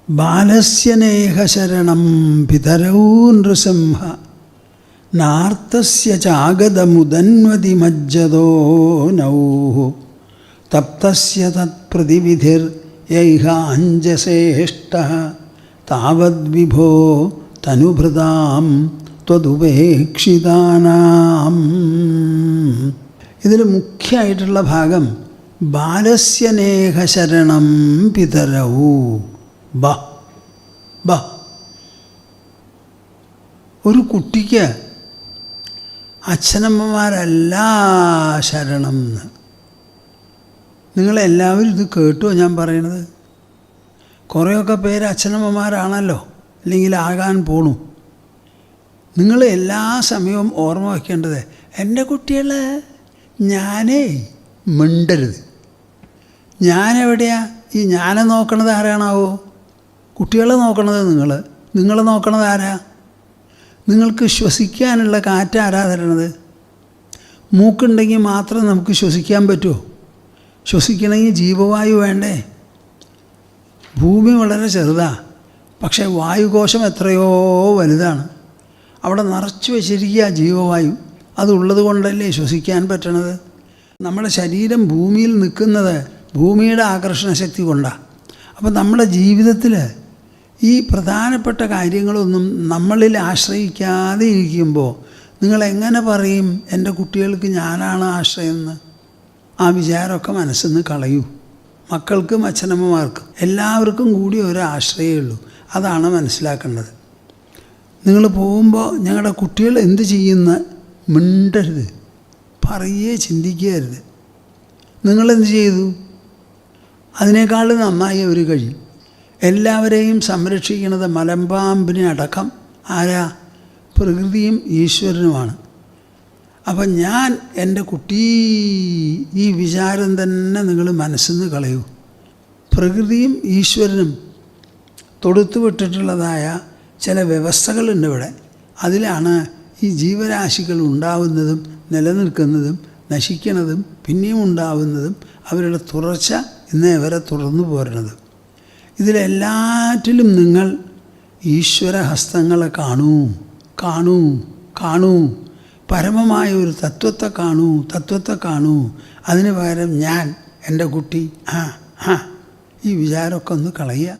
ബാലസ്യ നേഹശരണം പിതരൗ Nrisimha നാർത്തസ്യ ചാഗതമുദന്വതി മജ്ജതോ now തപ്തസ്യ തത്പ്രതിവിധിർ യൈഹാഞ്ജസേഷ്ടഃ താവദ്വിഭോ തനുഭൃതാം ത്വദുപേക്ഷിതാനാം. ഇതിൽ മുഖ്യമായിട്ടുള്ള ഭാഗം ബാലസ്യ നേഹശരണം പിതരൗ. ഒരു കുട്ടിക്ക് അച്ഛനമ്മമാരല്ല ശരണം എന്ന്. നിങ്ങളെല്ലാവരും ഇത് കേട്ടോ ഞാൻ പറയണത്? കുറേയൊക്കെ പേര് അച്ഛനമ്മമാരാണല്ലോ, അല്ലെങ്കിൽ ആകാൻ പോണു. നിങ്ങൾ എല്ലാ സമയവും ഓർമ്മ വയ്ക്കേണ്ടത്, എൻ്റെ കുട്ടികളെ ഞാനേ മിണ്ടരുത്. ഞാനെവിടെയാ? ഈ ഞാനെ നോക്കണത് ആരാണാവോ? കുട്ടികളെ നോക്കണത് നിങ്ങളെ നോക്കണത് ആരാ? നിങ്ങൾക്ക് ശ്വസിക്കാനുള്ള കാറ്റ് ആരാ തരണത്? മൂക്കുണ്ടെങ്കിൽ മാത്രം നമുക്ക് ശ്വസിക്കാൻ പറ്റുമോ? ശ്വസിക്കണമെങ്കിൽ ജീവവായു വേണ്ടേ? ഭൂമി വളരെ ചെറുതാണ്, പക്ഷേ വായുകോശം എത്രയോ വലുതാണ്. അവിടെ നിറച്ച് വെച്ചിരിക്കുക ജീവവായു. അതുള്ളത് കൊണ്ടല്ലേ ശ്വസിക്കാൻ പറ്റണത്. നമ്മുടെ ശരീരം ഭൂമിയിൽ നിൽക്കുന്നത് ഭൂമിയുടെ ആകർഷണ ശക്തി കൊണ്ടാണ്. അപ്പോൾ നമ്മുടെ ജീവിതത്തിൽ ഈ പ്രധാനപ്പെട്ട കാര്യങ്ങളൊന്നും നമ്മളിൽ ആശ്രയിക്കാതെ ഇരിക്കുമ്പോൾ നിങ്ങളെങ്ങനെ പറയും എൻ്റെ കുട്ടികൾക്ക് ഞാനാണ് ആശ്രയം എന്ന്? ആ വിചാരമൊക്കെ മനസ്സിൽ നിന്ന് കളയൂ. മക്കൾക്കും അച്ഛനമ്മമാർക്കും എല്ലാവർക്കും കൂടി ഒരു ആശ്രയമേ ഉള്ളൂ. അതാണ് മനസ്സിലാക്കേണ്ടത്. നിങ്ങൾ പോകുമ്പോൾ ഞങ്ങളുടെ കുട്ടികൾ എന്ത് ചെയ്യുന്ന മിണ്ടരുത്, പറയേ ചിന്തിക്കരുത്. നിങ്ങളെന്ത് ചെയ്തു? അതിനേക്കാൾ നന്നായി അവർ കഴിയും. എല്ലാവരെയും സംരക്ഷിക്കുന്നത് മലമ്പാമ്പിനെ അടക്കം ആരാ? പ്രകൃതിയും ഈശ്വരനുമാണ്. അപ്പം ഞാൻ എൻ്റെ കുട്ടി, ഈ വിചാരം തന്നെ നിങ്ങൾ മനസ്സിൽ നിന്ന് കളയൂ. പ്രകൃതിയും ഈശ്വരനും തൊടുത്തു വിട്ടിട്ടുള്ളതായ ചില വ്യവസ്ഥകളുണ്ട് ഇവിടെ. അതിലാണ് ഈ ജീവരാശികൾ ഉണ്ടാവുന്നതും നിലനിൽക്കുന്നതും നശിക്കുന്നതും പിന്നെയും ഉണ്ടാവുന്നതും അവരുടെ തുടർച്ച ഇന്നേ വരെ തുടർന്നു പോരുന്നത്. ഇതിലെല്ലാറ്റിലും നിങ്ങൾ ഈശ്വരഹസ്തങ്ങളെ കാണൂ. പരമമായ ഒരു തത്വത്തെ കാണൂ. അതിന് പകരം ഞാൻ, എൻ്റെ കുട്ടി, ഈ വിചാരമൊക്കെ ഒന്ന് കളയുക.